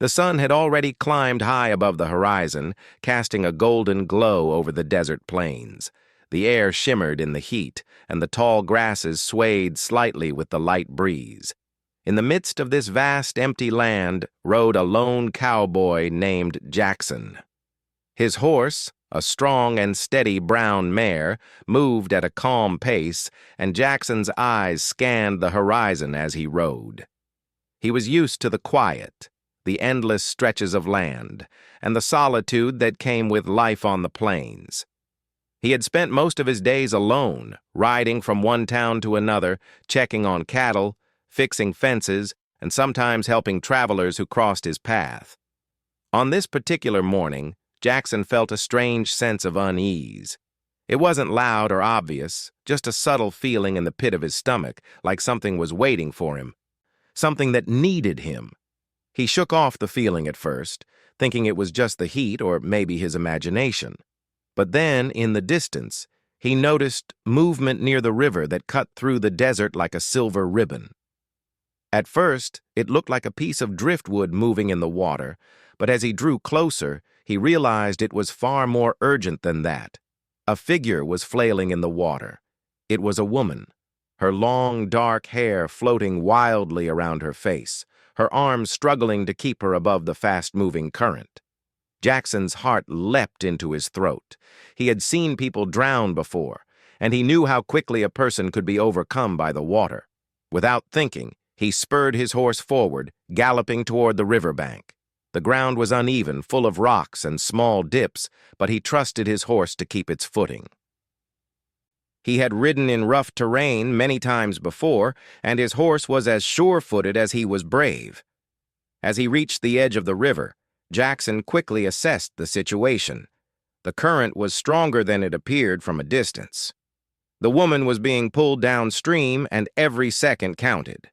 The sun had already climbed high above the horizon, casting a golden glow over the desert plains. The air shimmered in the heat, and the tall grasses swayed slightly with the light breeze. In the midst of this vast, empty land rode a lone cowboy named Jackson. His horse, a strong and steady brown mare, moved at a calm pace, and Jackson's eyes scanned the horizon as he rode. He was used to the quiet, the endless stretches of land, and the solitude that came with life on the plains. He had spent most of his days alone, riding from one town to another, checking on cattle, fixing fences, and sometimes helping travelers who crossed his path. On this particular morning, Jackson felt a strange sense of unease. It wasn't loud or obvious, just a subtle feeling in the pit of his stomach, like something was waiting for him, something that needed him. He shook off the feeling at first, thinking it was just the heat or maybe his imagination. But then, in the distance, he noticed movement near the river that cut through the desert like a silver ribbon. At first, it looked like a piece of driftwood moving in the water, but as he drew closer, he realized it was far more urgent than that. A figure was flailing in the water. It was a woman, her long, dark hair floating wildly around her face, her arms struggling to keep her above the fast-moving current. Jackson's heart leapt into his throat. He had seen people drown before, and he knew how quickly a person could be overcome by the water. Without thinking, he spurred his horse forward, galloping toward the riverbank. The ground was uneven, full of rocks and small dips, but he trusted his horse to keep its footing. He had ridden in rough terrain many times before, and his horse was as sure-footed as he was brave. As he reached the edge of the river, Jackson quickly assessed the situation. The current was stronger than it appeared from a distance. The woman was being pulled downstream, and every second counted.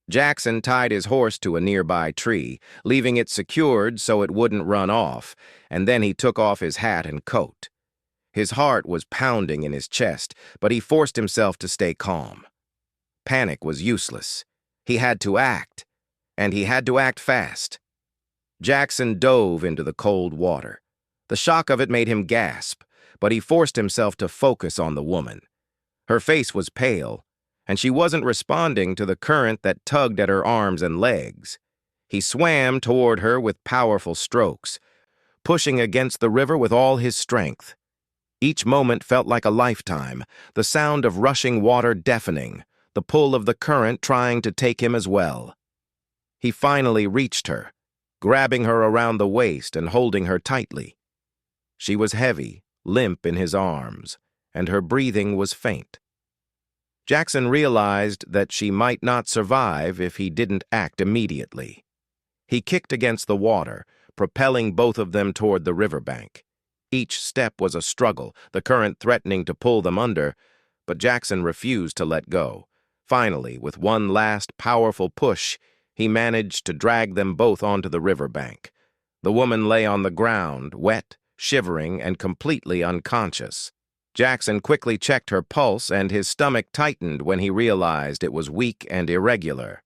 Jackson tied his horse to a nearby tree, leaving it secured so it wouldn't run off, and then he took off his hat and coat. His heart was pounding in his chest, but he forced himself to stay calm. Panic was useless. He had to act, and he had to act fast. Jackson dove into the cold water. The shock of it made him gasp, but he forced himself to focus on the woman. Her face was pale, and she wasn't responding to the current that tugged at her arms and legs. He swam toward her with powerful strokes, pushing against the river with all his strength. Each moment felt like a lifetime, the sound of rushing water deafening, the pull of the current trying to take him as well. He finally reached her, grabbing her around the waist and holding her tightly. She was heavy, limp in his arms, and her breathing was faint. Jackson realized that she might not survive if he didn't act immediately. He kicked against the water, propelling both of them toward the riverbank. Each step was a struggle, the current threatening to pull them under, but Jackson refused to let go. Finally, with one last powerful push, he managed to drag them both onto the riverbank. The woman lay on the ground, wet, shivering, and completely unconscious. Jackson quickly checked her pulse, and his stomach tightened when he realized it was weak and irregular.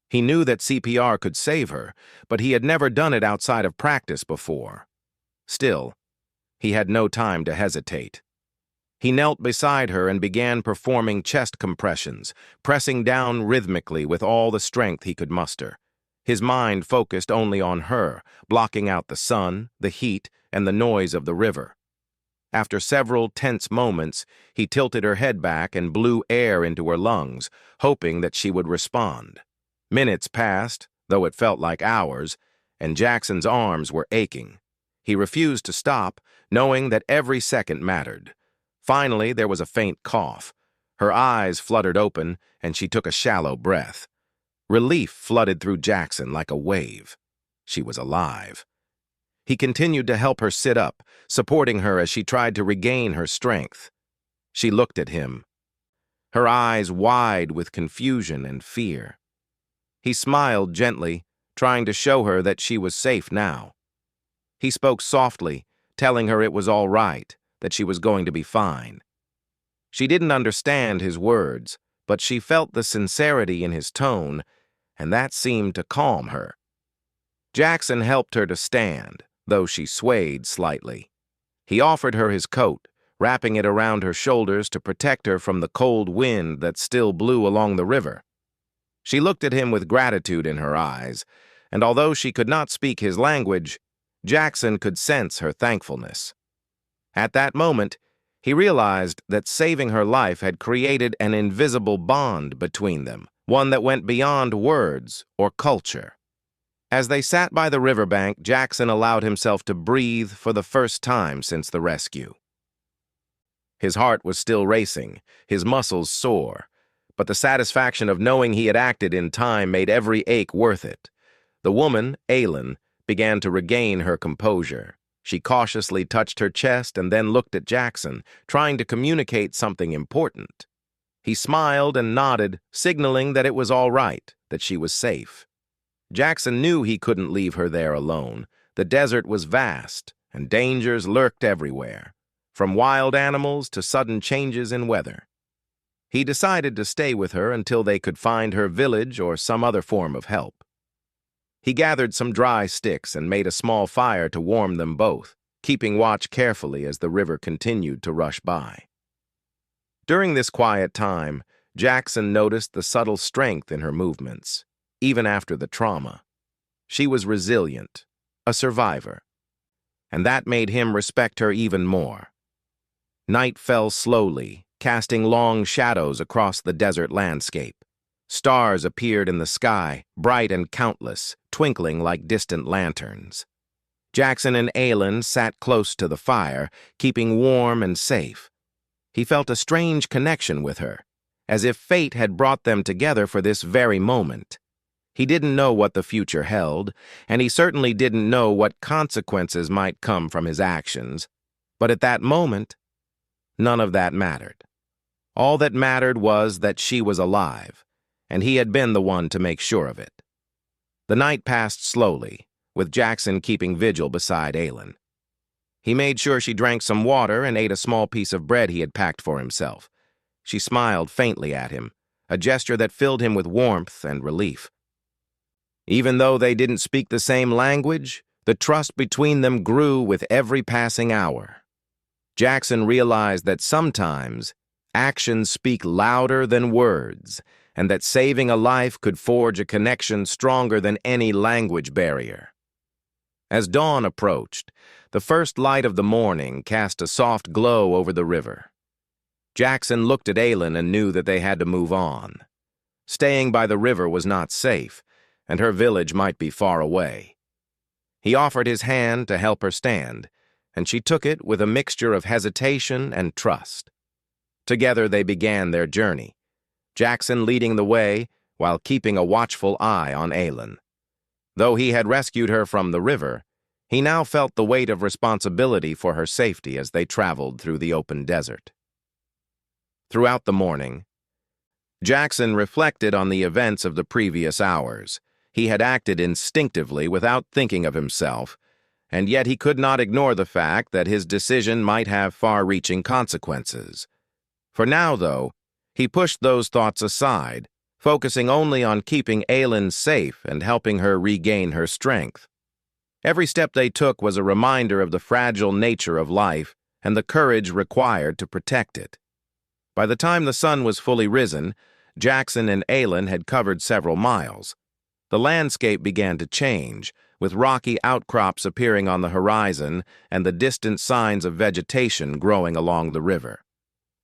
He knew that CPR could save her, but he had never done it outside of practice before. Still, he had no time to hesitate. He knelt beside her and began performing chest compressions, pressing down rhythmically with all the strength he could muster. His mind focused only on her, blocking out the sun, the heat, and the noise of the river. After several tense moments, he tilted her head back and blew air into her lungs, hoping that she would respond. Minutes passed, though it felt like hours, and Jackson's arms were aching. He refused to stop, knowing that every second mattered. Finally, there was a faint cough. Her eyes fluttered open, and she took a shallow breath. Relief flooded through Jackson like a wave. She was alive. He continued to help her sit up, supporting her as she tried to regain her strength. She looked at him, her eyes wide with confusion and fear. He smiled gently, trying to show her that she was safe now. He spoke softly, telling her it was all right, that she was going to be fine. She didn't understand his words, but she felt the sincerity in his tone, and that seemed to calm her. Jackson helped her to stand, though she swayed slightly. He offered her his coat, wrapping it around her shoulders to protect her from the cold wind that still blew along the river. She looked at him with gratitude in her eyes, and although she could not speak his language, Jackson could sense her thankfulness. At that moment, he realized that saving her life had created an invisible bond between them, one that went beyond words or culture. As they sat by the riverbank, Jackson allowed himself to breathe for the first time since the rescue. His heart was still racing, his muscles sore, but the satisfaction of knowing he had acted in time made every ache worth it. The woman, Aylin, began to regain her composure. She cautiously touched her chest and then looked at Jackson, trying to communicate something important. He smiled and nodded, signaling that it was all right, that she was safe. Jackson knew he couldn't leave her there alone. The desert was vast, and dangers lurked everywhere, from wild animals to sudden changes in weather. He decided to stay with her until they could find her village or some other form of help. He gathered some dry sticks and made a small fire to warm them both, keeping watch carefully as the river continued to rush by. During this quiet time, Jackson noticed the subtle strength in her movements, even after the trauma. She was resilient, a survivor, and that made him respect her even more. Night fell slowly, casting long shadows across the desert landscape. Stars appeared in the sky, bright and countless, twinkling like distant lanterns. Jackson and Aylin sat close to the fire, keeping warm and safe. He felt a strange connection with her, as if fate had brought them together for this very moment. He didn't know what the future held, and he certainly didn't know what consequences might come from his actions. But at that moment, none of that mattered. All that mattered was that she was alive, and he had been the one to make sure of it. The night passed slowly, with Jackson keeping vigil beside Aylin. He made sure she drank some water and ate a small piece of bread he had packed for himself. She smiled faintly at him, a gesture that filled him with warmth and relief. Even though they didn't speak the same language, the trust between them grew with every passing hour. Jackson realized that sometimes actions speak louder than words, and that saving a life could forge a connection stronger than any language barrier. As dawn approached, the first light of the morning cast a soft glow over the river. Jackson looked at Aylin and knew that they had to move on. Staying by the river was not safe, and her village might be far away. He offered his hand to help her stand, and she took it with a mixture of hesitation and trust. Together they began their journey, Jackson leading the way while keeping a watchful eye on Aylin. Though he had rescued her from the river, he now felt the weight of responsibility for her safety as they traveled through the open desert. Throughout the morning, Jackson reflected on the events of the previous hours. He had acted instinctively without thinking of himself, and yet he could not ignore the fact that his decision might have far-reaching consequences. For now, though, he pushed those thoughts aside, focusing only on keeping Aylin safe and helping her regain her strength. Every step they took was a reminder of the fragile nature of life and the courage required to protect it. By the time the sun was fully risen, Jackson and Aylin had covered several miles. The landscape began to change, with rocky outcrops appearing on the horizon and the distant signs of vegetation growing along the river.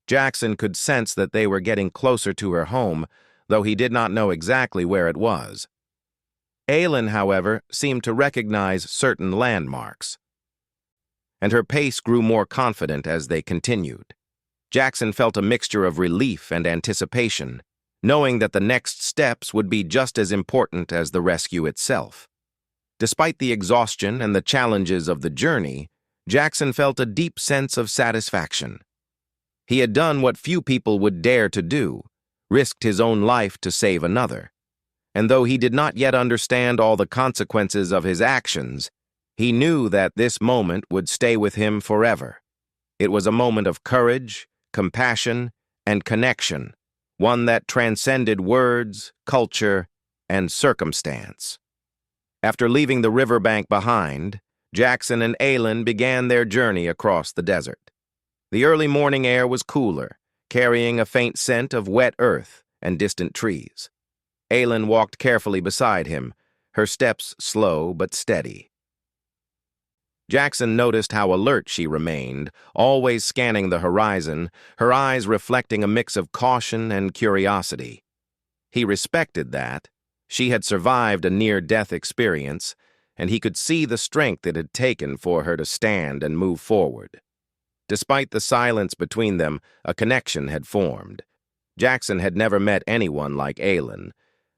Jackson could sense that they were getting closer to her home, though he did not know exactly where it was. Aylin, however, seemed to recognize certain landmarks, and her pace grew more confident as they continued. Jackson felt a mixture of relief and anticipation, knowing that the next steps would be just as important as the rescue itself. Despite the exhaustion and the challenges of the journey, Jackson felt a deep sense of satisfaction. He had done what few people would dare to do, risked his own life to save another. And though he did not yet understand all the consequences of his actions, he knew that this moment would stay with him forever. It was a moment of courage, compassion, and connection, one that transcended words, culture, and circumstance. After leaving the riverbank behind, Jackson and Aylin began their journey across the desert. The early morning air was cooler, carrying a faint scent of wet earth and distant trees. Aylin walked carefully beside him, her steps slow but steady. Jackson noticed how alert she remained, always scanning the horizon, her eyes reflecting a mix of caution and curiosity. He respected that. She had survived a near-death experience, and he could see the strength it had taken for her to stand and move forward. Despite the silence between them, a connection had formed. Jackson had never met anyone like Aylin.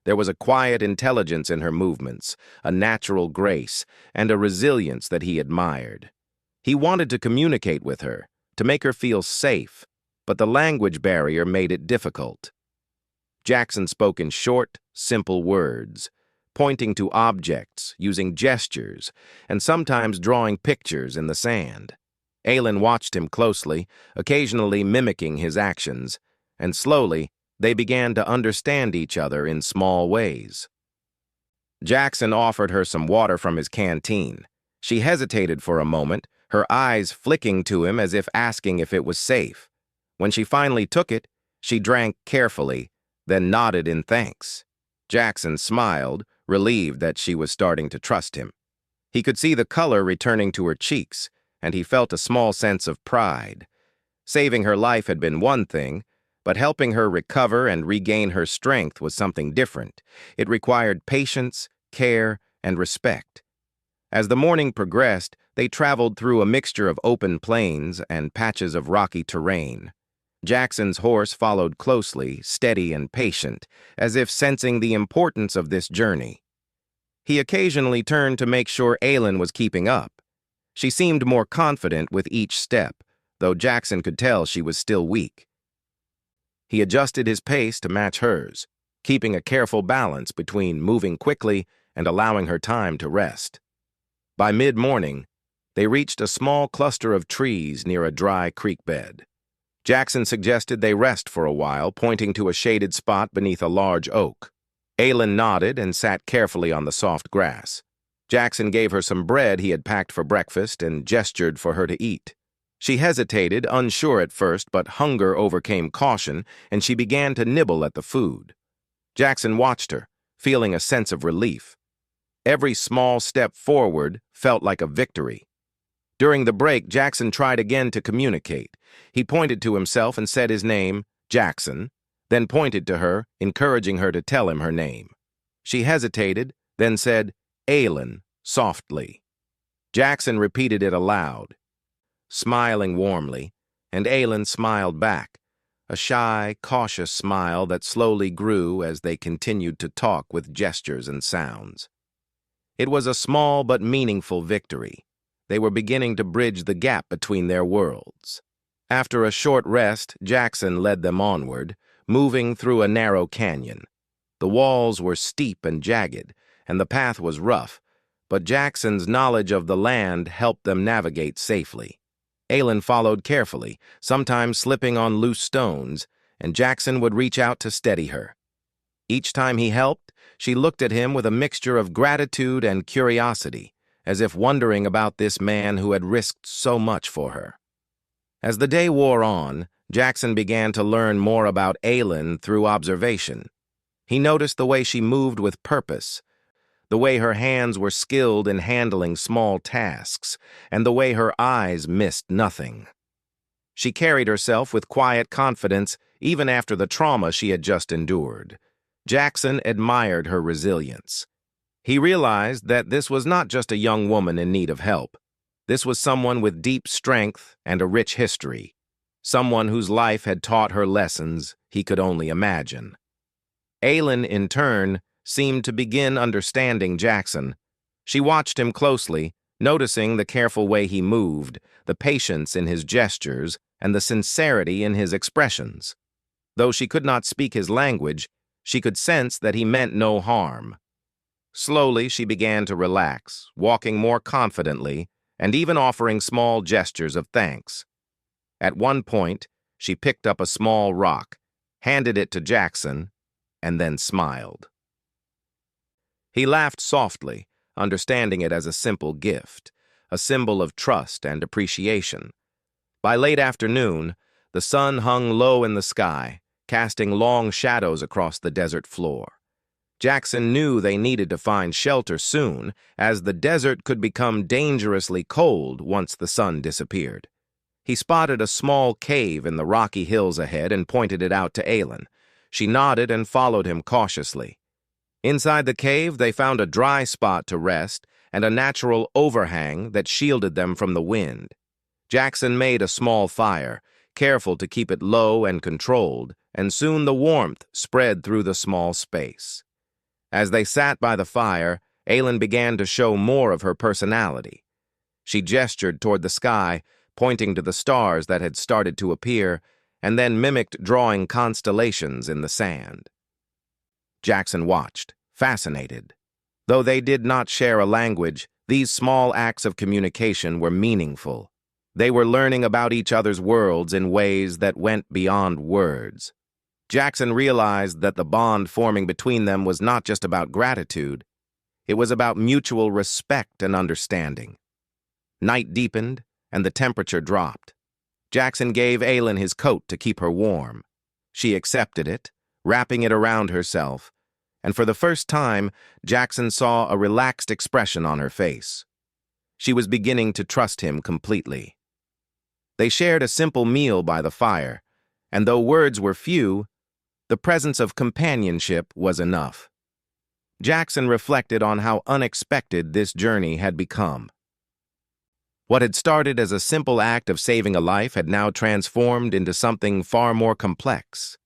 There was a quiet intelligence in her movements, a natural grace, and a resilience that he admired. He wanted to communicate with her, to make her feel safe, but the language barrier made it difficult. Jackson spoke in short, simple words, pointing to objects, using gestures, and sometimes drawing pictures in the sand. Aylin watched him closely, occasionally mimicking his actions, and slowly, they began to understand each other in small ways. Jackson offered her some water from his canteen. She hesitated for a moment, her eyes flicking to him as if asking if it was safe. When she finally took it, she drank carefully, then nodded in thanks. Jackson smiled, relieved that she was starting to trust him. He could see the color returning to her cheeks, and he felt a small sense of pride. Saving her life had been one thing, but helping her recover and regain her strength was something different. It required patience, care, and respect. As the morning progressed, they traveled through a mixture of open plains and patches of rocky terrain. Jackson's horse followed closely, steady and patient, as if sensing the importance of this journey. He occasionally turned to make sure Aylin was keeping up. She seemed more confident with each step, though Jackson could tell she was still weak. He adjusted his pace to match hers, keeping a careful balance between moving quickly and allowing her time to rest. By mid-morning, they reached a small cluster of trees near a dry creek bed. Jackson suggested they rest for a while, pointing to a shaded spot beneath a large oak. Aylin nodded and sat carefully on the soft grass. Jackson gave her some bread he had packed for breakfast and gestured for her to eat. She hesitated, unsure at first, but hunger overcame caution, and she began to nibble at the food. Jackson watched her, feeling a sense of relief. Every small step forward felt like a victory. During the break, Jackson tried again to communicate. He pointed to himself and said his name, Jackson, then pointed to her, encouraging her to tell him her name. She hesitated, then said, Aylin, softly. Jackson repeated it aloud, smiling warmly, and Aylin smiled back, a shy, cautious smile that slowly grew as they continued to talk with gestures and sounds. It was a small but meaningful victory. They were beginning to bridge the gap between their worlds. After a short rest, Jackson led them onward, moving through a narrow canyon. The walls were steep and jagged, and the path was rough, but Jackson's knowledge of the land helped them navigate safely. Aylin followed carefully, sometimes slipping on loose stones, and Jackson would reach out to steady her. Each time he helped, she looked at him with a mixture of gratitude and curiosity, as if wondering about this man who had risked so much for her. As the day wore on, Jackson began to learn more about Aylin through observation. He noticed the way she moved with purpose, the way her hands were skilled in handling small tasks, and the way her eyes missed nothing. She carried herself with quiet confidence even after the trauma she had just endured. Jackson admired her resilience. He realized that this was not just a young woman in need of help. This was someone with deep strength and a rich history, someone whose life had taught her lessons he could only imagine. Aylin, in turn, seemed to begin understanding Jackson. She watched him closely, noticing the careful way he moved, the patience in his gestures, and the sincerity in his expressions. Though she could not speak his language, she could sense that he meant no harm. Slowly, she began to relax, walking more confidently, and even offering small gestures of thanks. At one point, she picked up a small rock, handed it to Jackson, and then smiled. He laughed softly, understanding it as a simple gift, a symbol of trust and appreciation. By late afternoon, the sun hung low in the sky, casting long shadows across the desert floor. Jackson knew they needed to find shelter soon, as the desert could become dangerously cold once the sun disappeared. He spotted a small cave in the rocky hills ahead and pointed it out to Aylin. She nodded and followed him cautiously. Inside the cave, they found a dry spot to rest and a natural overhang that shielded them from the wind. Jackson made a small fire, careful to keep it low and controlled, and soon the warmth spread through the small space. As they sat by the fire, Aylin began to show more of her personality. She gestured toward the sky, pointing to the stars that had started to appear, and then mimicked drawing constellations in the sand. Jackson watched, fascinated. Though they did not share a language, these small acts of communication were meaningful. They were learning about each other's worlds in ways that went beyond words. Jackson realized that the bond forming between them was not just about gratitude. It was about mutual respect and understanding. Night deepened, and the temperature dropped. Jackson gave Aylin his coat to keep her warm. She accepted it, wrapping it around herself, and for the first time, Jackson saw a relaxed expression on her face. She was beginning to trust him completely. They shared a simple meal by the fire, and though words were few, the presence of companionship was enough. Jackson reflected on how unexpected this journey had become. What had started as a simple act of saving a life had now transformed into something far more complex,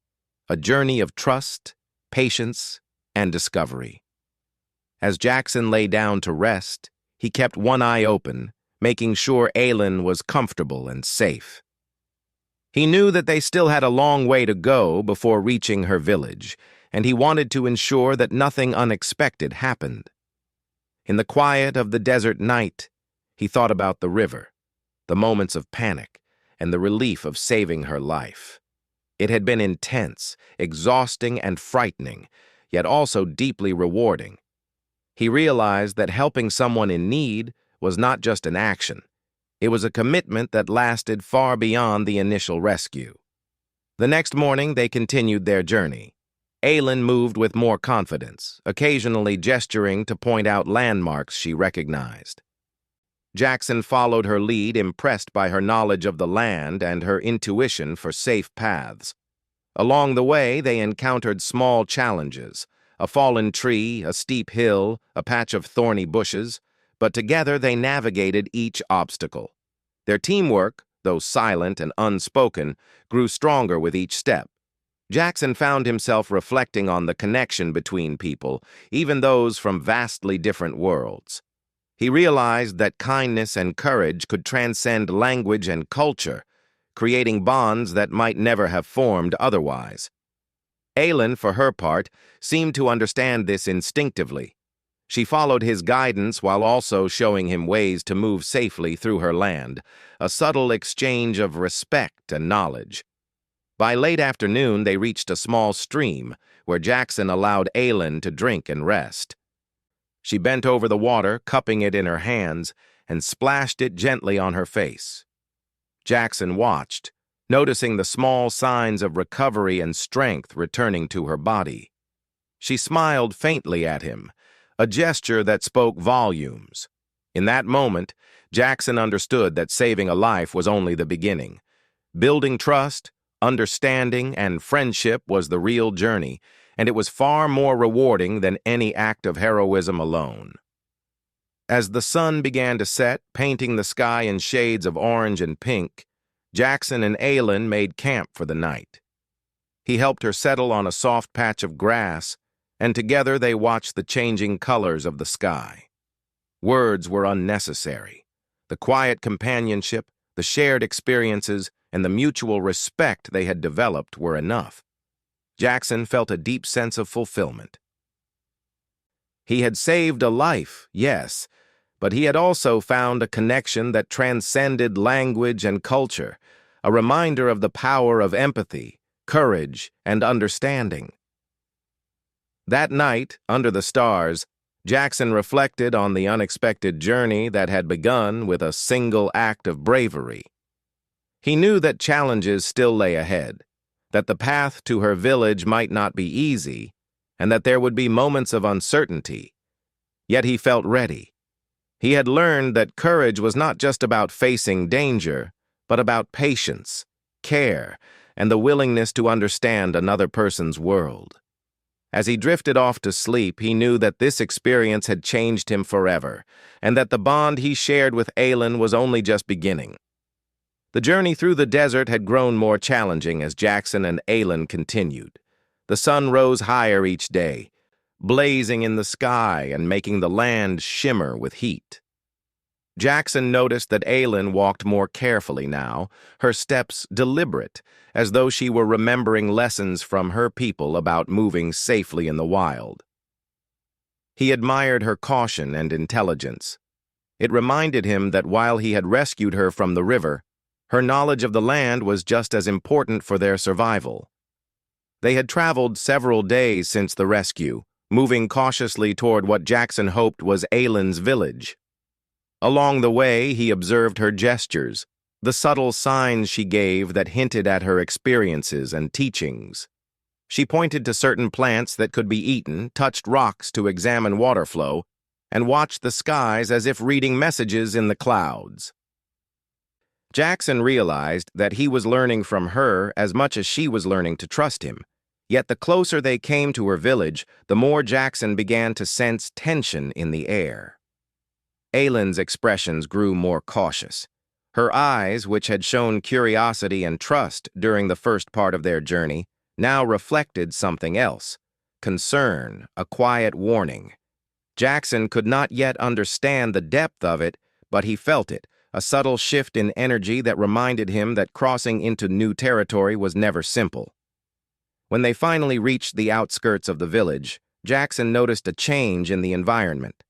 a journey of trust, patience, and discovery. As Jackson lay down to rest, he kept one eye open, making sure Aylin was comfortable and safe. He knew that they still had a long way to go before reaching her village, and he wanted to ensure that nothing unexpected happened. In the quiet of the desert night, he thought about the river, the moments of panic, and the relief of saving her life. It had been intense, exhausting, and frightening, yet also deeply rewarding. He realized that helping someone in need was not just an action. It was a commitment that lasted far beyond the initial rescue. The next morning, they continued their journey. Aylin moved with more confidence, occasionally gesturing to point out landmarks she recognized. Jackson followed her lead, impressed by her knowledge of the land and her intuition for safe paths. Along the way, they encountered small challenges, a fallen tree, a steep hill, a patch of thorny bushes, but together they navigated each obstacle. Their teamwork, though silent and unspoken, grew stronger with each step. Jackson found himself reflecting on the connection between people, even those from vastly different worlds. He realized that kindness and courage could transcend language and culture, creating bonds that might never have formed otherwise. Aylin, for her part, seemed to understand this instinctively. She followed his guidance while also showing him ways to move safely through her land, a subtle exchange of respect and knowledge. By late afternoon, they reached a small stream, where Jackson allowed Aylin to drink and rest. She bent over the water, cupping it in her hands, and splashed it gently on her face. Jackson watched, noticing the small signs of recovery and strength returning to her body. She smiled faintly at him, a gesture that spoke volumes. In that moment, Jackson understood that saving a life was only the beginning. Building trust, understanding, and friendship was the real journey, and it was far more rewarding than any act of heroism alone. As the sun began to set, painting the sky in shades of orange and pink, Jackson and Aylin made camp for the night. He helped her settle on a soft patch of grass, and together they watched the changing colors of the sky. Words were unnecessary. The quiet companionship, the shared experiences, and the mutual respect they had developed were enough. Jackson felt a deep sense of fulfillment. He had saved a life, yes, but he had also found a connection that transcended language and culture, a reminder of the power of empathy, courage, and understanding. That night, under the stars, Jackson reflected on the unexpected journey that had begun with a single act of bravery. He knew that challenges still lay ahead, that the path to her village might not be easy, and that there would be moments of uncertainty. Yet he felt ready. He had learned that courage was not just about facing danger, but about patience, care, and the willingness to understand another person's world. As he drifted off to sleep, he knew that this experience had changed him forever, and that the bond he shared with Aylin was only just beginning. The journey through the desert had grown more challenging as Jackson and Aylin continued. The sun rose higher each day, blazing in the sky and making the land shimmer with heat. Jackson noticed that Aylin walked more carefully now, her steps deliberate, as though she were remembering lessons from her people about moving safely in the wild. He admired her caution and intelligence. It reminded him that while he had rescued her from the river, her knowledge of the land was just as important for their survival. They had traveled several days since the rescue, moving cautiously toward what Jackson hoped was Aylin's village. Along the way, he observed her gestures, the subtle signs she gave that hinted at her experiences and teachings. She pointed to certain plants that could be eaten, touched rocks to examine water flow, and watched the skies as if reading messages in the clouds. Jackson realized that he was learning from her as much as she was learning to trust him. Yet the closer they came to her village, the more Jackson began to sense tension in the air. Aylin's expressions grew more cautious. Her eyes, which had shown curiosity and trust during the first part of their journey, now reflected something else: concern, a quiet warning. Jackson could not yet understand the depth of it, but he felt it, a subtle shift in energy that reminded him that crossing into new territory was never simple. When they finally reached the outskirts of the village, Jackson noticed a change in the environment.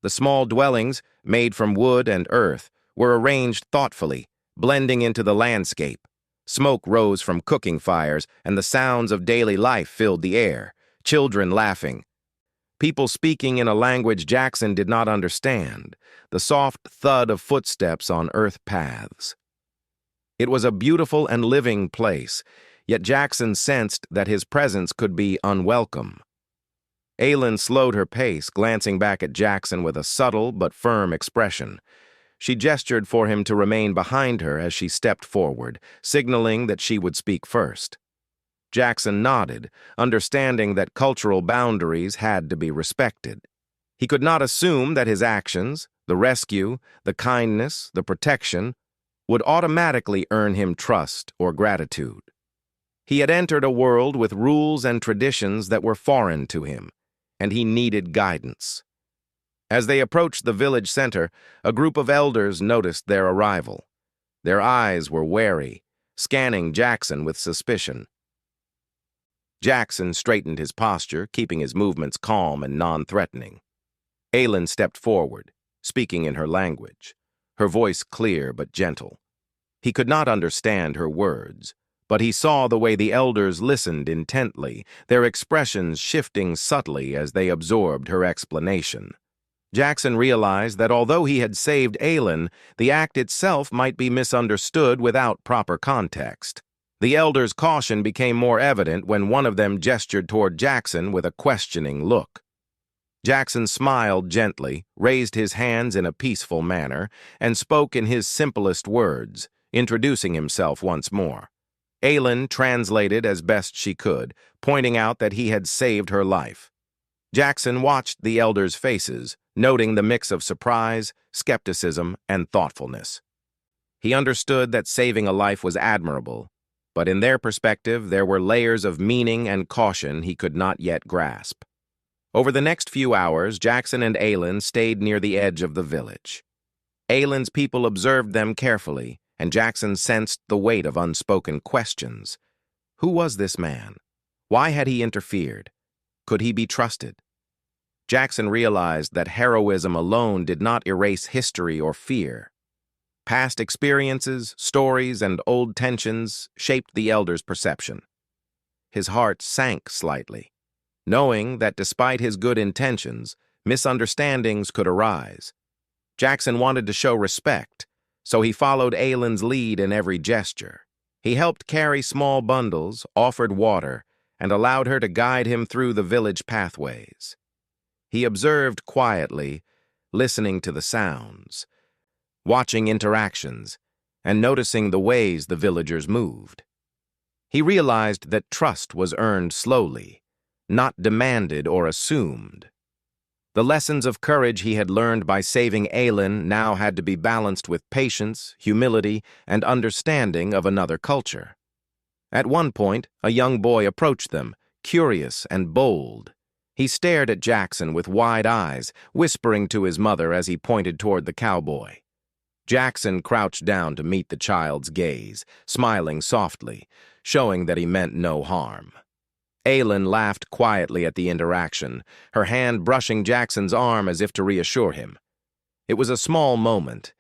The small dwellings, made from wood and earth, were arranged thoughtfully, blending into the landscape. Smoke rose from cooking fires, and the sounds of daily life filled the air, children laughing, people speaking in a language Jackson did not understand, the soft thud of footsteps on earth paths. It was a beautiful and living place, yet Jackson sensed that his presence could be unwelcome. Aylin slowed her pace, glancing back at Jackson with a subtle but firm expression. She gestured for him to remain behind her as she stepped forward, signaling that she would speak first. Jackson nodded, understanding that cultural boundaries had to be respected. He could not assume that his actions, the rescue, the kindness, the protection, would automatically earn him trust or gratitude. He had entered a world with rules and traditions that were foreign to him, and he needed guidance. As they approached the village center, a group of elders noticed their arrival. Their eyes were wary, scanning Jackson with suspicion. Jackson straightened his posture, keeping his movements calm and non-threatening. Aylin stepped forward, speaking in her language, her voice clear but gentle. He could not understand her words, but he saw the way the elders listened intently, their expressions shifting subtly as they absorbed her explanation. Jackson realized that although he had saved Aylin, the act itself might be misunderstood without proper context. The elders' caution became more evident when one of them gestured toward Jackson with a questioning look. Jackson smiled gently, raised his hands in a peaceful manner, and spoke in his simplest words, introducing himself once more. Aylin translated as best she could, pointing out that he had saved her life. Jackson watched the elders' faces, noting the mix of surprise, skepticism, and thoughtfulness. He understood that saving a life was admirable, but in their perspective there were layers of meaning and caution he could not yet grasp. Over the next few hours, Jackson and Aylin stayed near the edge of the village. Aylin's people observed them carefully, and Jackson sensed the weight of unspoken questions. Who was this man? Why had he interfered? Could he be trusted? Jackson realized that heroism alone did not erase history or fear. Past experiences, stories, and old tensions shaped the elder's perception. His heart sank slightly, knowing that despite his good intentions, Misunderstandings could arise. Jackson wanted to show respect, so he followed Aylin's lead in every gesture. He helped carry small bundles, offered water, and allowed her to guide him through the village pathways. He observed quietly, listening to the sounds, watching interactions, and noticing the ways the villagers moved. He realized that trust was earned slowly, not demanded or assumed. The lessons of courage he had learned by saving Aylin now had to be balanced with patience, humility, and understanding of another culture. At one point, a young boy approached them, curious and bold. He stared at Jackson with wide eyes, whispering to his mother as he pointed toward the cowboy. Jackson crouched down to meet the child's gaze, smiling softly, showing that he meant no harm. Aylin laughed quietly at the interaction, her hand brushing Jackson's arm as if to reassure him. It was a small moment,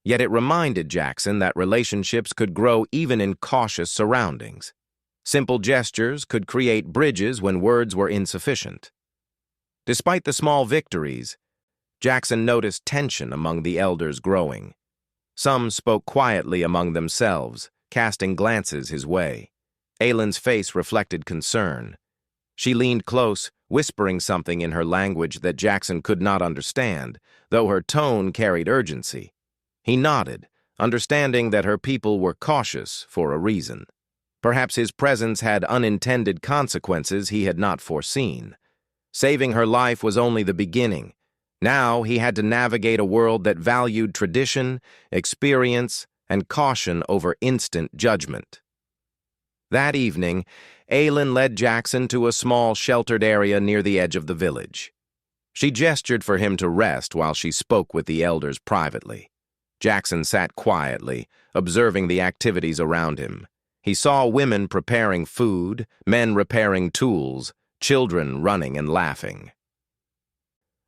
yet it reminded Jackson that relationships could grow even in cautious surroundings. Simple gestures could create bridges when words were insufficient. Despite the small victories, Jackson noticed tension among the elders growing. Some spoke quietly among themselves, casting glances his way. Aylin's face reflected concern. She leaned close, whispering something in her language that Jackson could not understand, though her tone carried urgency. He nodded, understanding that her people were cautious for a reason. Perhaps his presence had unintended consequences he had not foreseen. Saving her life was only the beginning. Now he had to navigate a world that valued tradition, experience, and caution over instant judgment. That evening, Aylin led Jackson to a small sheltered area near the edge of the village. She gestured for him to rest while she spoke with the elders privately. Jackson sat quietly, observing the activities around him. He saw women preparing food, men repairing tools, children running and laughing.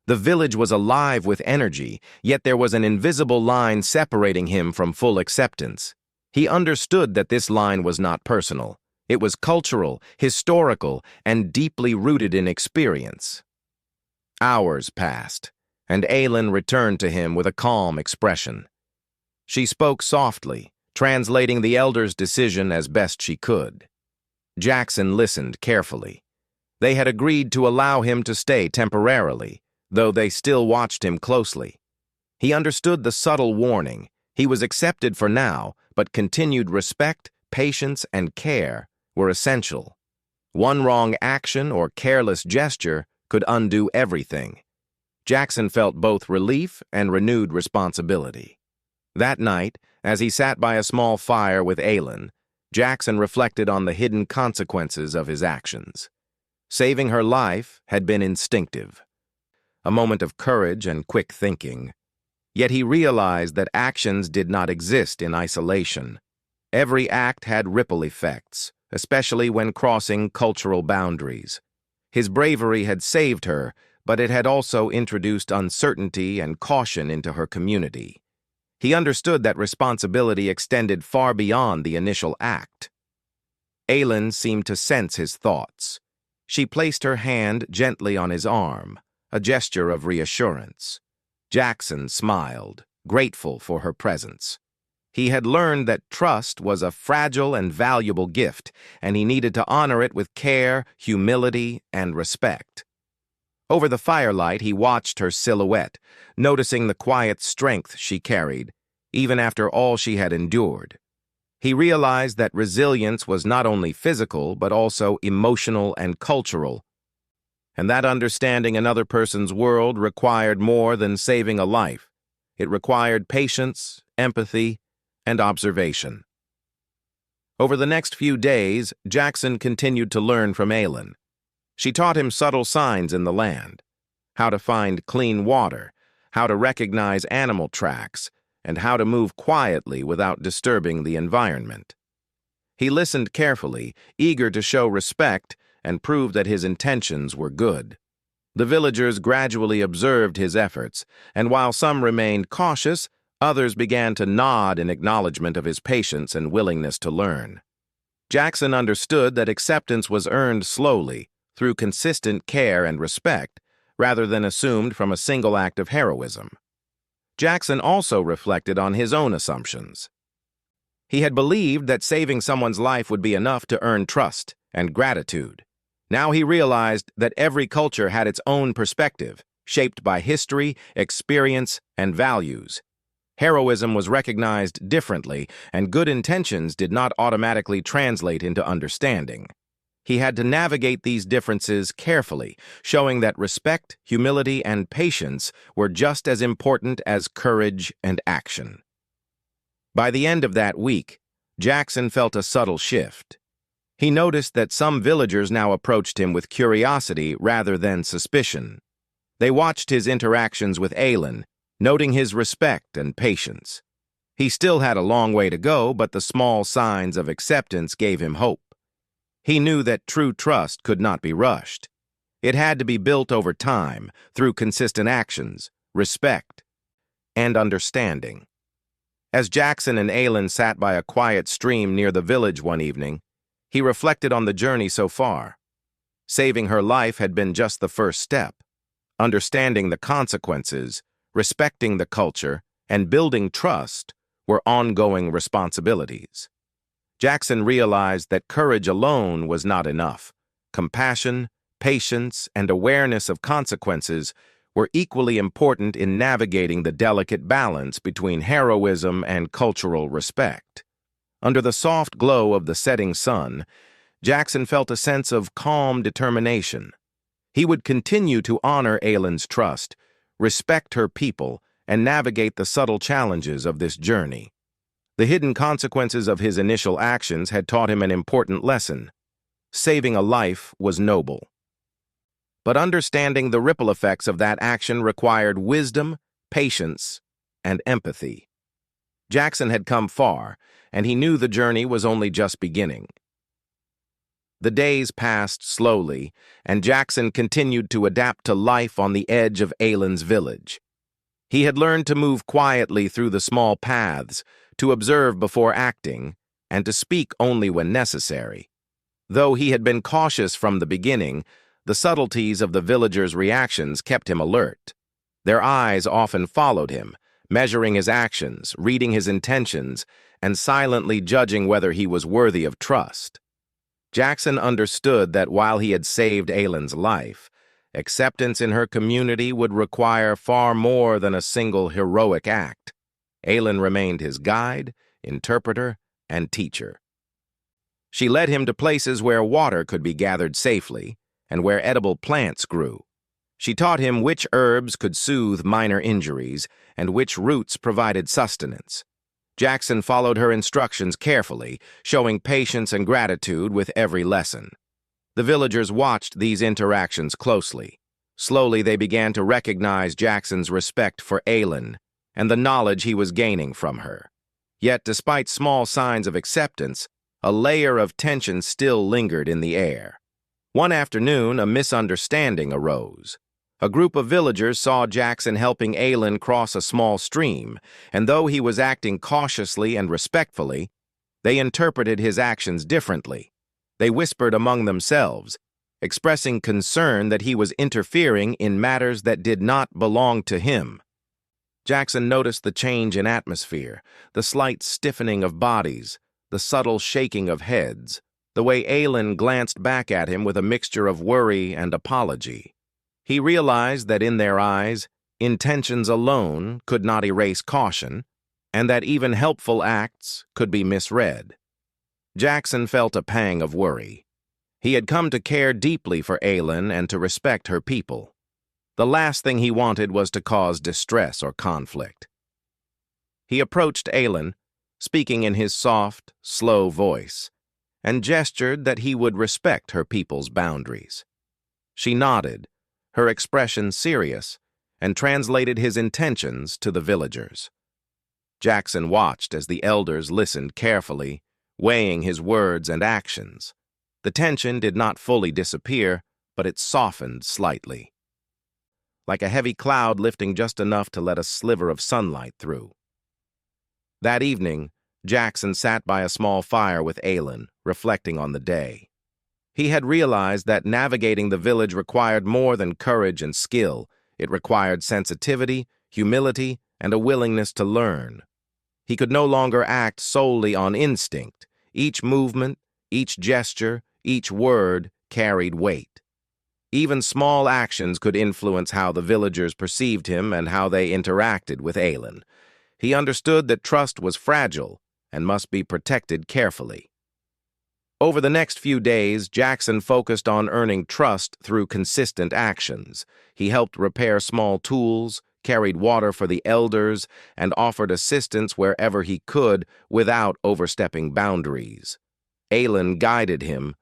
The village was alive with energy, yet there was an invisible line separating him from full acceptance. He understood that this line was not personal. It was cultural, historical, and deeply rooted in experience. Hours passed, and Aylin returned to him with a calm expression. She spoke softly, translating the elder's decision as best she could. Jackson listened carefully. They had agreed to allow him to stay temporarily, though they still watched him closely. He understood the subtle warning. He was accepted for now, but continued respect, patience, and care were essential. One wrong action or careless gesture could undo everything. Jackson felt both relief and renewed responsibility. That night, as he sat by a small fire with Aylin, Jackson reflected on the hidden consequences of his actions. Saving her life had been instinctive, a moment of courage and quick thinking. Yet he realized that actions did not exist in isolation. Every act had ripple effects, especially when crossing cultural boundaries. His bravery had saved her, but it had also introduced uncertainty and caution into her community. He understood that responsibility extended far beyond the initial act. Aylin seemed to sense his thoughts. She placed her hand gently on his arm, a gesture of reassurance. Jackson smiled, grateful for her presence. He had learned that trust was a fragile and valuable gift, and he needed to honor it with care, humility, and respect. Over the firelight, he watched her silhouette, noticing the quiet strength she carried, even after all she had endured. He realized that resilience was not only physical, but also emotional and cultural, and that understanding another person's world required more than saving a life. It required patience, empathy, and observation. Over the next few days, Jackson continued to learn from Aylin. She taught him subtle signs in the land, how to find clean water, how to recognize animal tracks, and how to move quietly without disturbing the environment. He listened carefully, eager to show respect and prove that his intentions were good. The villagers gradually observed his efforts, and while some remained cautious, others began to nod in acknowledgement of his patience and willingness to learn. Jackson understood that acceptance was earned slowly, through consistent care and respect, rather than assumed from a single act of heroism. Jackson also reflected on his own assumptions. He had believed that saving someone's life would be enough to earn trust and gratitude. Now he realized that every culture had its own perspective, shaped by history, experience, and values. Heroism was recognized differently, and good intentions did not automatically translate into understanding. He had to navigate these differences carefully, showing that respect, humility, and patience were just as important as courage and action. By the end of that week, Jackson felt a subtle shift. He noticed that some villagers now approached him with curiosity rather than suspicion. They watched his interactions with Aylin, noting his respect and patience. He still had a long way to go, but the small signs of acceptance gave him hope. He knew that true trust could not be rushed. It had to be built over time, through consistent actions, respect, and understanding. As Jackson and Aylin sat by a quiet stream near the village one evening, he reflected on the journey so far. Saving her life had been just the first step. Understanding the consequences, respecting the culture, and building trust were ongoing responsibilities. Jackson realized that courage alone was not enough. Compassion, patience, and awareness of consequences were equally important in navigating the delicate balance between heroism and cultural respect. Under the soft glow of the setting sun, Jackson felt a sense of calm determination. He would continue to honor Aylin's trust, respect her people, and navigate the subtle challenges of this journey. The hidden consequences of his initial actions had taught him an important lesson. Saving a life was noble. But understanding the ripple effects of that action required wisdom, patience, and empathy. Jackson had come far, and he knew the journey was only just beginning. The days passed slowly, and Jackson continued to adapt to life on the edge of Aylin's village. He had learned to move quietly through the small paths, to observe before acting, and to speak only when necessary. Though he had been cautious from the beginning, the subtleties of the villagers' reactions kept him alert. Their eyes often followed him, measuring his actions, reading his intentions, and silently judging whether he was worthy of trust. Jackson understood that while he had saved Aylin's life, acceptance in her community would require far more than a single heroic act. Aylin remained his guide, interpreter, and teacher. She led him to places where water could be gathered safely and where edible plants grew. She taught him which herbs could soothe minor injuries and which roots provided sustenance. Jackson followed her instructions carefully, showing patience and gratitude with every lesson. The villagers watched these interactions closely. Slowly, they began to recognize Jackson's respect for Aylin and the knowledge he was gaining from her. Yet, despite small signs of acceptance, a layer of tension still lingered in the air. One afternoon, a misunderstanding arose. A group of villagers saw Jackson helping Aylin cross a small stream, and though he was acting cautiously and respectfully, they interpreted his actions differently. They whispered among themselves, expressing concern that he was interfering in matters that did not belong to him. Jackson noticed the change in atmosphere, the slight stiffening of bodies, the subtle shaking of heads, the way Aylin glanced back at him with a mixture of worry and apology. He realized that in their eyes, intentions alone could not erase caution, and that even helpful acts could be misread. Jackson felt a pang of worry. He had come to care deeply for Aylin and to respect her people. The last thing he wanted was to cause distress or conflict. He approached Aylin, speaking in his soft, slow voice, and gestured that he would respect her people's boundaries. She nodded, her expression serious, and translated his intentions to the villagers. Jackson watched as the elders listened carefully, weighing his words and actions. The tension did not fully disappear, but it softened slightly, like a heavy cloud lifting just enough to let a sliver of sunlight through. That evening, Jackson sat by a small fire with Aylin, reflecting on the day. He had realized that navigating the village required more than courage and skill. It required sensitivity, humility, and a willingness to learn. He could no longer act solely on instinct. Each movement, each gesture, each word carried weight. Even small actions could influence how the villagers perceived him and how they interacted with Aylin. He understood that trust was fragile and must be protected carefully. Over the next few days, Jackson focused on earning trust through consistent actions. He helped repair small tools, carried water for the elders, and offered assistance wherever he could without overstepping boundaries. Aylin guided him,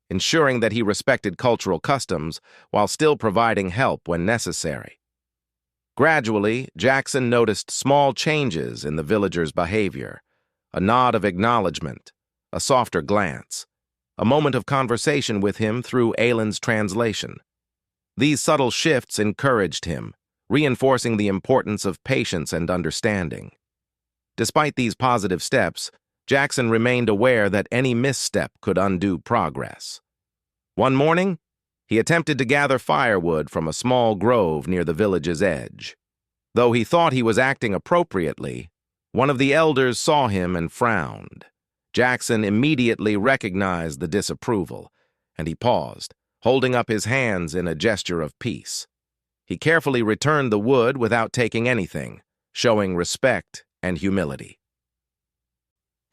ensuring that he respected cultural customs while still providing help when necessary. Gradually, Jackson noticed small changes in the villagers' behavior: a nod of acknowledgement, a softer glance, a moment of conversation with him through Aylin's translation. These subtle shifts encouraged him, reinforcing the importance of patience and understanding. Despite these positive steps, Jackson remained aware that any misstep could undo progress. One morning, he attempted to gather firewood from a small grove near the village's edge. Though he thought he was acting appropriately, one of the elders saw him and frowned. Jackson immediately recognized the disapproval, and he paused, holding up his hands in a gesture of peace. He carefully returned the wood without taking anything, showing respect and humility.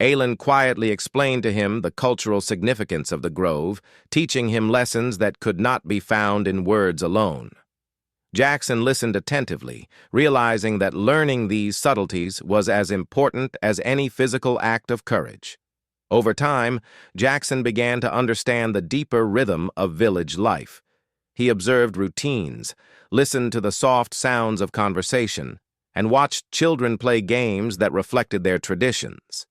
Aylin quietly explained to him the cultural significance of the grove, teaching him lessons that could not be found in words alone. Jackson listened attentively, realizing that learning these subtleties was as important as any physical act of courage. Over time, Jackson began to understand the deeper rhythm of village life. He observed routines, listened to the soft sounds of conversation, and watched children play games that reflected their traditions.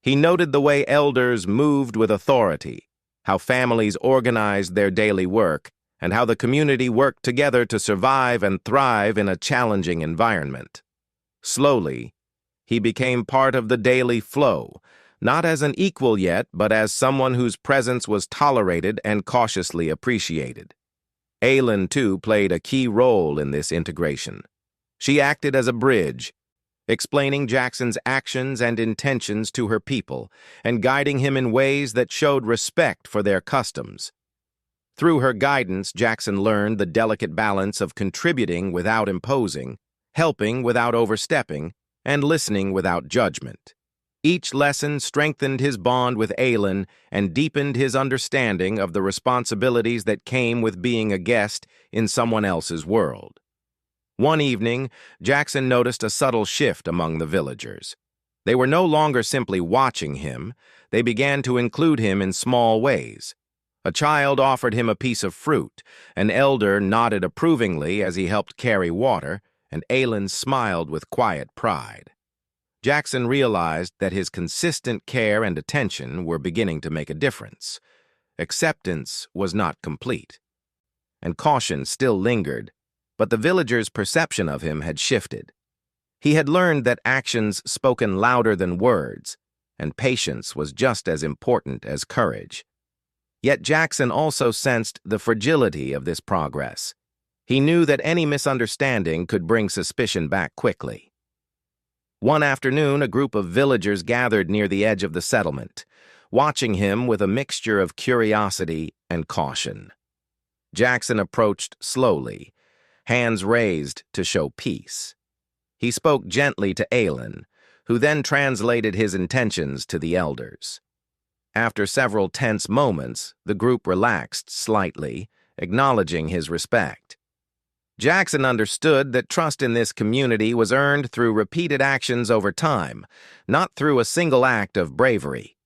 He noted the way elders moved with authority, how families organized their daily work, and how the community worked together to survive and thrive in a challenging environment. Slowly, he became part of the daily flow, not as an equal yet, but as someone whose presence was tolerated and cautiously appreciated. Aylin, too, played a key role in this integration. She acted as a bridge, explaining Jackson's actions and intentions to her people, and guiding him in ways that showed respect for their customs. Through her guidance, Jackson learned the delicate balance of contributing without imposing, helping without overstepping, and listening without judgment. Each lesson strengthened his bond with Aylin and deepened his understanding of the responsibilities that came with being a guest in someone else's world. One evening, Jackson noticed a subtle shift among the villagers. They were no longer simply watching him, they began to include him in small ways. A child offered him a piece of fruit, an elder nodded approvingly as he helped carry water, and Aylin smiled with quiet pride. Jackson realized that his consistent care and attention were beginning to make a difference. Acceptance was not complete, and caution still lingered, but the villagers' perception of him had shifted. He had learned that actions spoken louder than words, and patience was just as important as courage. Yet Jackson also sensed the fragility of this progress. He knew that any misunderstanding could bring suspicion back quickly. One afternoon, a group of villagers gathered near the edge of the settlement, watching him with a mixture of curiosity and caution. Jackson approached slowly, hands raised to show peace. He spoke gently to Aylin, who then translated his intentions to the elders. After several tense moments, the group relaxed slightly, acknowledging his respect. Jackson understood that trust in this community was earned through repeated actions over time, not through a single act of bravery.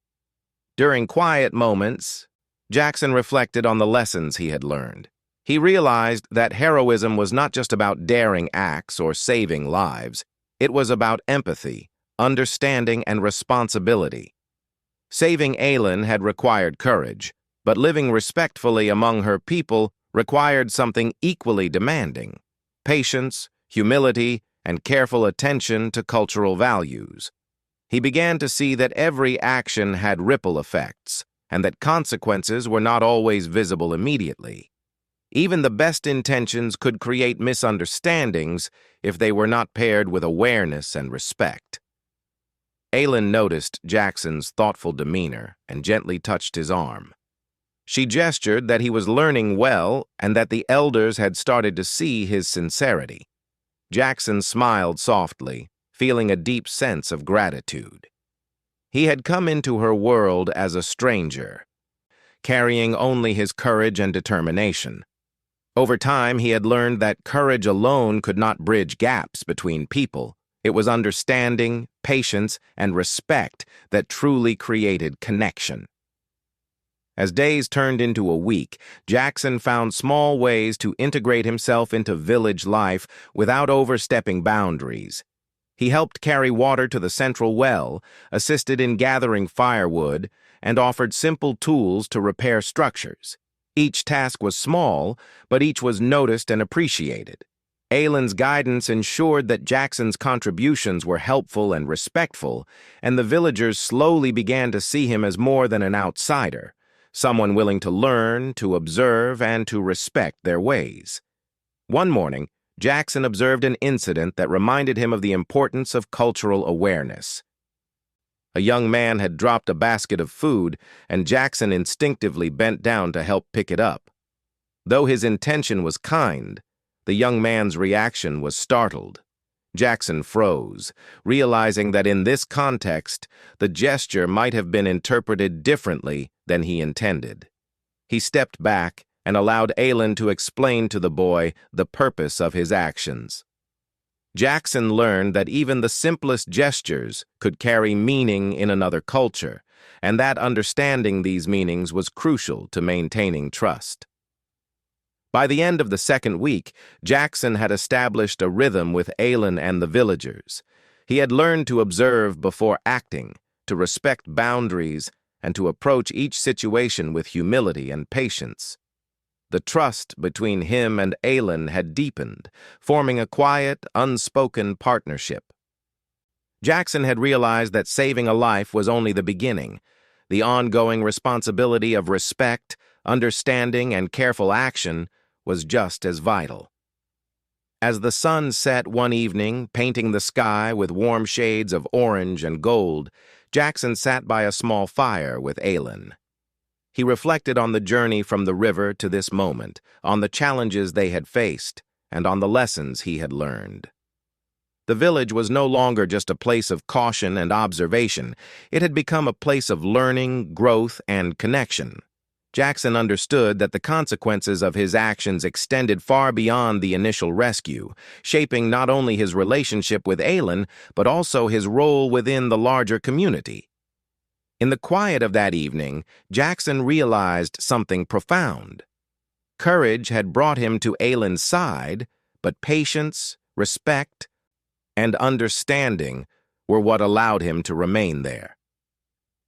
During quiet moments, Jackson reflected on the lessons he had learned. He realized that heroism was not just about daring acts or saving lives. It was about empathy, understanding, and responsibility. Saving Aylin had required courage, but living respectfully among her people required something equally demanding: patience, humility, and careful attention to cultural values. He began to see that every action had ripple effects, and that consequences were not always visible immediately. Even the best intentions could create misunderstandings if they were not paired with awareness and respect. Aylin noticed Jackson's thoughtful demeanor and gently touched his arm. She gestured that he was learning well and that the elders had started to see his sincerity. Jackson smiled softly, feeling a deep sense of gratitude. He had come into her world as a stranger, carrying only his courage and determination. Over time, he had learned that courage alone could not bridge gaps between people. It was understanding, patience, and respect that truly created connection. As days turned into a week, Jackson found small ways to integrate himself into village life without overstepping boundaries. He helped carry water to the central well, assisted in gathering firewood, and offered simple tools to repair structures. Each task was small, but each was noticed and appreciated. Aylin's guidance ensured that Jackson's contributions were helpful and respectful, and the villagers slowly began to see him as more than an outsider, someone willing to learn, to observe, and to respect their ways. One morning, Jackson observed an incident that reminded him of the importance of cultural awareness. A young man had dropped a basket of food, and Jackson instinctively bent down to help pick it up. Though his intention was kind, the young man's reaction was startled. Jackson froze, realizing that in this context, the gesture might have been interpreted differently than he intended. He stepped back and allowed Aylin to explain to the boy the purpose of his actions. Jackson learned that even the simplest gestures could carry meaning in another culture, and that understanding these meanings was crucial to maintaining trust. By the end of the second week, Jackson had established a rhythm with Aylin and the villagers. He had learned to observe before acting, to respect boundaries, and to approach each situation with humility and patience. The trust between him and Aylin had deepened, forming a quiet, unspoken partnership. Jackson had realized that saving a life was only the beginning. The ongoing responsibility of respect, understanding, and careful action was just as vital. As the sun set one evening, painting the sky with warm shades of orange and gold, Jackson sat by a small fire with Aylin. He reflected on the journey from the river to this moment, on the challenges they had faced, and on the lessons he had learned. The village was no longer just a place of caution and observation. It had become a place of learning, growth, and connection. Jackson understood that the consequences of his actions extended far beyond the initial rescue, shaping not only his relationship with Aylin, but also his role within the larger community. In the quiet of that evening, Jackson realized something profound. Courage had brought him to Aylin's side, but patience, respect, and understanding were what allowed him to remain there.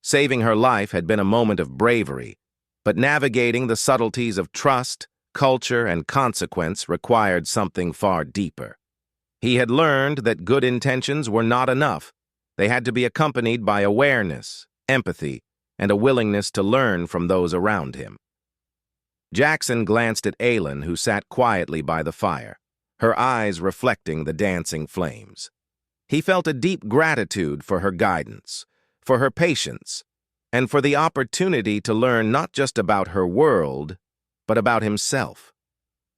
Saving her life had been a moment of bravery, but navigating the subtleties of trust, culture, and consequence required something far deeper. He had learned that good intentions were not enough. They had to be accompanied by awareness, empathy, and a willingness to learn from those around him. Jackson glanced at Aylin, who sat quietly by the fire, her eyes reflecting the dancing flames. He felt a deep gratitude for her guidance, for her patience, and for the opportunity to learn not just about her world, but about himself.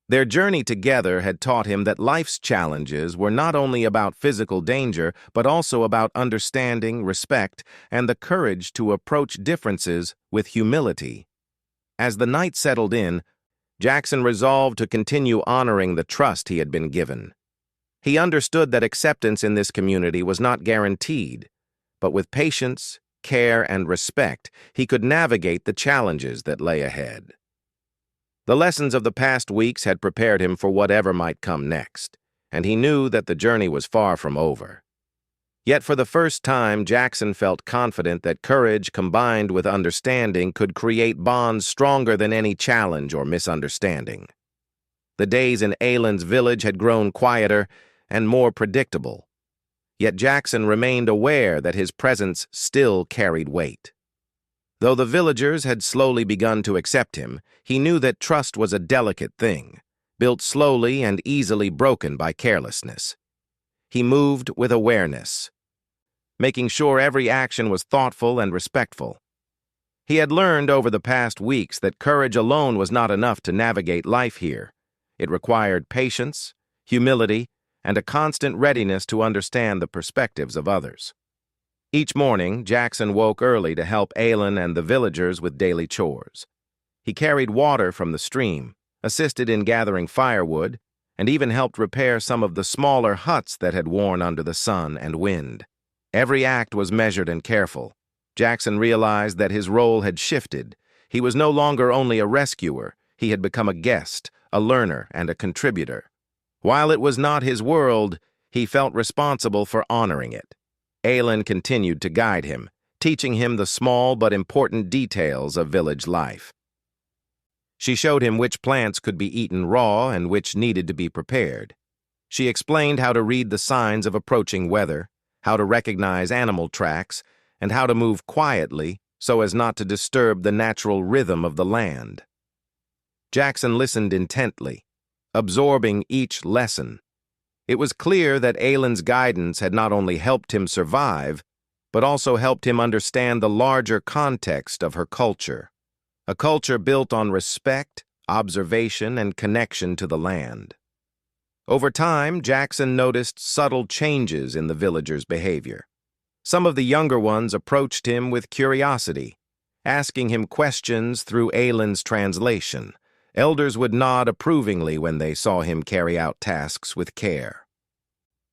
Their journey together had taught him that life's challenges were not only about physical danger, but also about understanding, respect, and the courage to approach differences with humility. As the night settled in, Jackson resolved to continue honoring the trust he had been given. He understood that acceptance in this community was not guaranteed, but with patience, care, and respect, he could navigate the challenges that lay ahead. The lessons of the past weeks had prepared him for whatever might come next, and he knew that the journey was far from over. Yet for the first time, Jackson felt confident that courage combined with understanding could create bonds stronger than any challenge or misunderstanding. The days in Aylin's village had grown quieter and more predictable, yet Jackson remained aware that his presence still carried weight. Though the villagers had slowly begun to accept him, he knew that trust was a delicate thing, built slowly and easily broken by carelessness. He moved with awareness, making sure every action was thoughtful and respectful. He had learned over the past weeks that courage alone was not enough to navigate life here. It required patience, humility, and a constant readiness to understand the perspectives of others. Each morning, Jackson woke early to help Aylin and the villagers with daily chores. He carried water from the stream, assisted in gathering firewood, and even helped repair some of the smaller huts that had worn under the sun and wind. Every act was measured and careful. Jackson realized that his role had shifted. He was no longer only a rescuer, he had become a guest, a learner, and a contributor. While it was not his world, he felt responsible for honoring it. Aylin continued to guide him, teaching him the small but important details of village life. She showed him which plants could be eaten raw and which needed to be prepared. She explained how to read the signs of approaching weather, how to recognize animal tracks, and how to move quietly so as not to disturb the natural rhythm of the land. Jackson listened intently, absorbing each lesson. It was clear that Aylin's guidance had not only helped him survive, but also helped him understand the larger context of her culture, a culture built on respect, observation, and connection to the land. Over time, Jackson noticed subtle changes in the villagers' behavior. Some of the younger ones approached him with curiosity, asking him questions through Aylin's translation. Elders would nod approvingly when they saw him carry out tasks with care.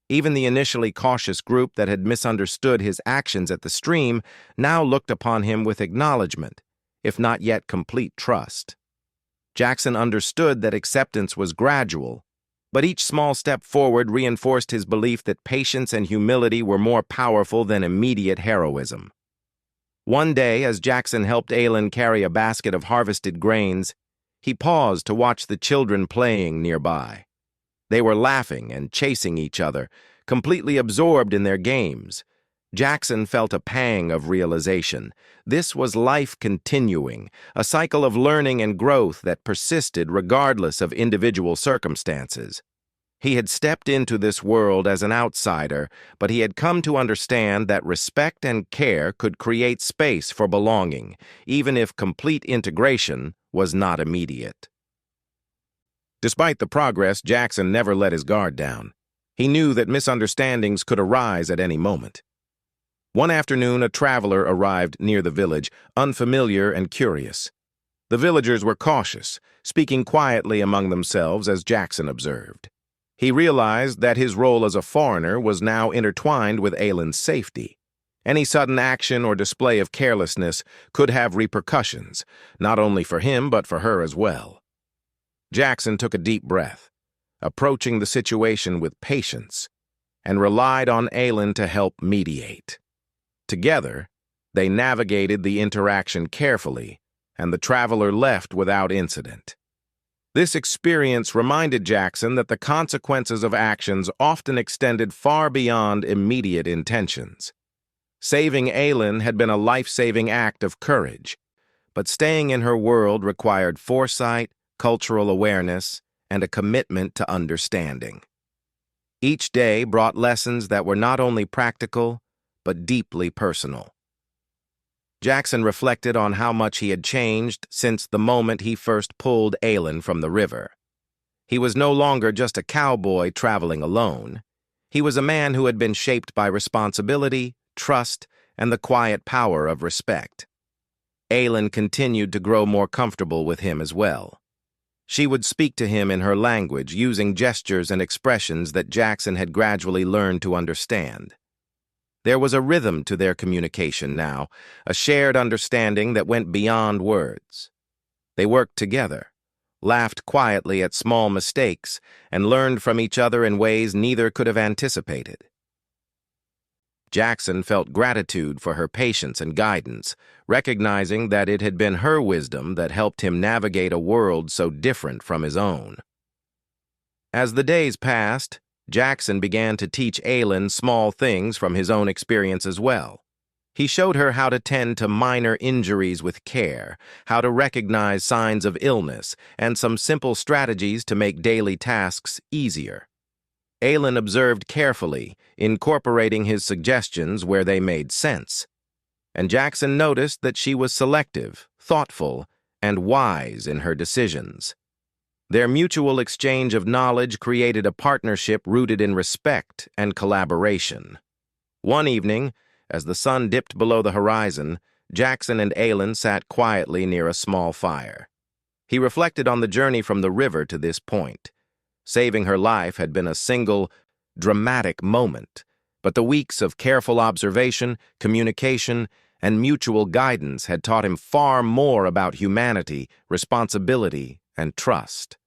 Even the initially cautious group that had misunderstood his actions at the stream now looked upon him with acknowledgement, if not yet complete trust. Jackson understood that acceptance was gradual, but each small step forward reinforced his belief that patience and humility were more powerful than immediate heroism. One day, as Jackson helped Aylin carry a basket of harvested grains, he paused to watch the children playing nearby. They were laughing and chasing each other, completely absorbed in their games. Jackson felt a pang of realization. This was life continuing, a cycle of learning and growth that persisted regardless of individual circumstances. He had stepped into this world as an outsider, but he had come to understand that respect and care could create space for belonging, even if complete integration was not immediate. Despite the progress, Jackson never let his guard down. He knew that misunderstandings could arise at any moment. One afternoon, a traveler arrived near the village, unfamiliar and curious. The villagers were cautious, speaking quietly among themselves as Jackson observed. He realized that his role as a foreigner was now intertwined with Aylin's safety. Any sudden action or display of carelessness could have repercussions, not only for him but for her as well. Jackson took a deep breath, approaching the situation with patience, and relied on Aylin to help mediate. Together, they navigated the interaction carefully, and the traveler left without incident. This experience reminded Jackson that the consequences of actions often extended far beyond immediate intentions. Saving Aylin had been a life-saving act of courage, but staying in her world required foresight, cultural awareness, and a commitment to understanding. Each day brought lessons that were not only practical, but deeply personal. Jackson reflected on how much he had changed since the moment he first pulled Aylin from the river. He was no longer just a cowboy traveling alone. He was a man who had been shaped by responsibility, trust, and the quiet power of respect. Aylin continued to grow more comfortable with him as well. She would speak to him in her language, using gestures and expressions that Jackson had gradually learned to understand. There was a rhythm to their communication now, a shared understanding that went beyond words. They worked together, laughed quietly at small mistakes, and learned from each other in ways neither could have anticipated. Jackson felt gratitude for her patience and guidance, recognizing that it had been her wisdom that helped him navigate a world so different from his own. As the days passed, Jackson began to teach Aylin small things from his own experience as well. He showed her how to tend to minor injuries with care, how to recognize signs of illness, and some simple strategies to make daily tasks easier. Aylin observed carefully, incorporating his suggestions where they made sense. And Jackson noticed that she was selective, thoughtful, and wise in her decisions. Their mutual exchange of knowledge created a partnership rooted in respect and collaboration. One evening, as the sun dipped below the horizon, Jackson and Aylin sat quietly near a small fire. He reflected on the journey from the river to this point. Saving her life had been a single, dramatic moment, but the weeks of careful observation, communication, and mutual guidance had taught him far more about humanity, responsibility, and trust.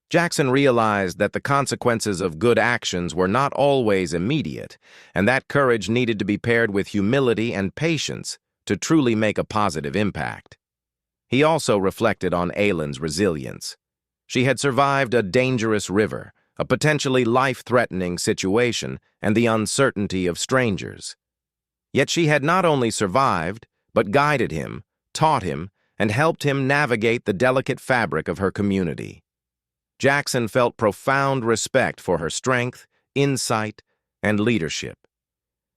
Jackson realized that the consequences of good actions were not always immediate, and that courage needed to be paired with humility and patience to truly make a positive impact. He also reflected on Aylin's resilience. She had survived a dangerous river, a potentially life-threatening situation, and the uncertainty of strangers. Yet she had not only survived, but guided him, taught him, and helped him navigate the delicate fabric of her community. Jackson felt profound respect for her strength, insight, and leadership.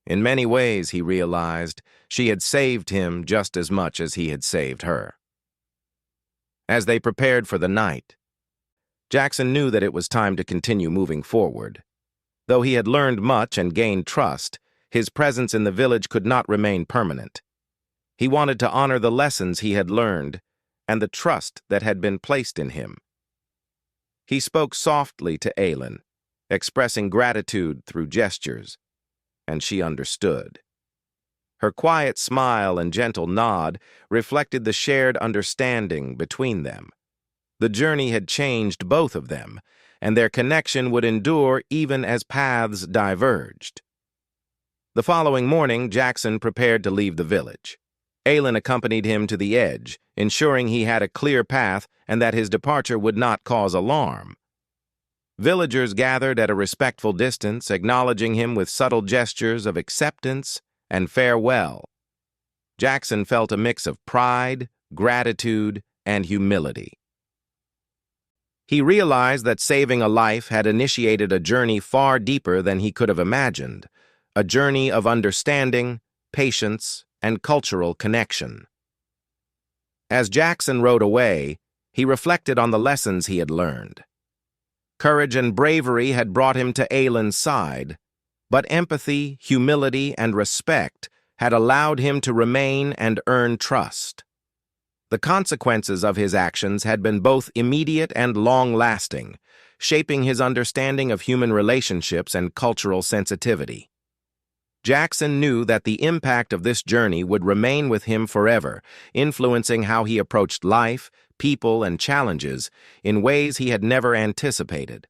In many ways, he realized, she had saved him just as much as he had saved her. As they prepared for the night, Jackson knew that it was time to continue moving forward. Though he had learned much and gained trust, his presence in the village could not remain permanent. He wanted to honor the lessons he had learned and the trust that had been placed in him. He spoke softly to Aylin, expressing gratitude through gestures, and she understood. Her quiet smile and gentle nod reflected the shared understanding between them. The journey had changed both of them, and their connection would endure even as paths diverged. The following morning, Jackson prepared to leave the village. Aylin accompanied him to the edge, ensuring he had a clear path and that his departure would not cause alarm. Villagers gathered at a respectful distance, acknowledging him with subtle gestures of acceptance and farewell. Jackson felt a mix of pride, gratitude, and humility. He realized that saving a life had initiated a journey far deeper than he could have imagined, a journey of understanding, patience, and cultural connection. As Jackson rode away, he reflected on the lessons he had learned. Courage and bravery had brought him to Aylin's side, but empathy, humility, and respect had allowed him to remain and earn trust. The consequences of his actions had been both immediate and long-lasting, shaping his understanding of human relationships and cultural sensitivity. Jackson knew that the impact of this journey would remain with him forever, influencing how he approached life, people, and challenges in ways he had never anticipated.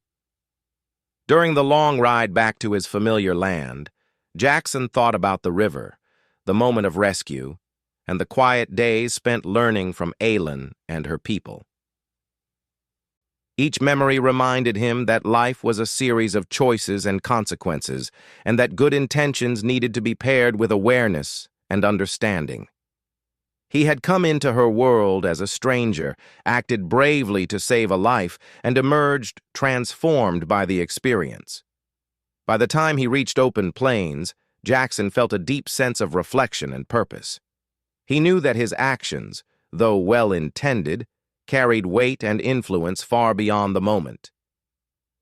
During the long ride back to his familiar land, Jackson thought about the river, the moment of rescue, and the quiet days spent learning from Aylin and her people. Each memory reminded him that life was a series of choices and consequences, and that good intentions needed to be paired with awareness and understanding. He had come into her world as a stranger, acted bravely to save a life, and emerged transformed by the experience. By the time he reached open plains, Jackson felt a deep sense of reflection and purpose. He knew that his actions, though well-intended, carried weight and influence far beyond the moment.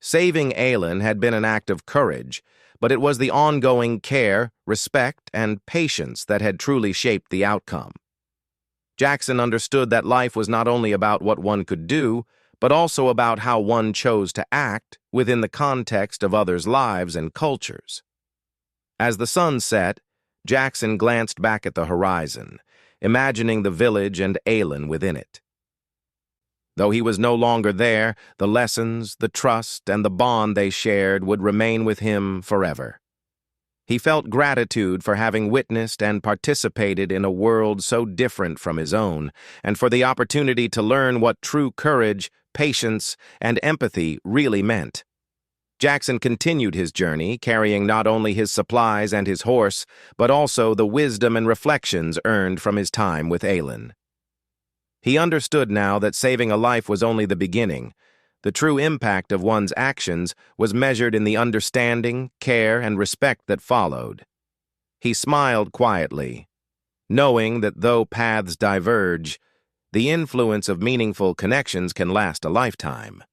Saving Aylin had been an act of courage, but it was the ongoing care, respect, and patience that had truly shaped the outcome. Jackson understood that life was not only about what one could do, but also about how one chose to act within the context of others' lives and cultures. As the sun set, Jackson glanced back at the horizon, imagining the village and Aylin within it. Though he was no longer there, the lessons, the trust, and the bond they shared would remain with him forever. He felt gratitude for having witnessed and participated in a world so different from his own, and for the opportunity to learn what true courage, patience, and empathy really meant. Jackson continued his journey, carrying not only his supplies and his horse, but also the wisdom and reflections earned from his time with Aelin. He understood now that saving a life was only the beginning. The true impact of one's actions was measured in the understanding, care, and respect that followed. He smiled quietly, knowing that though paths diverge, the influence of meaningful connections can last a lifetime.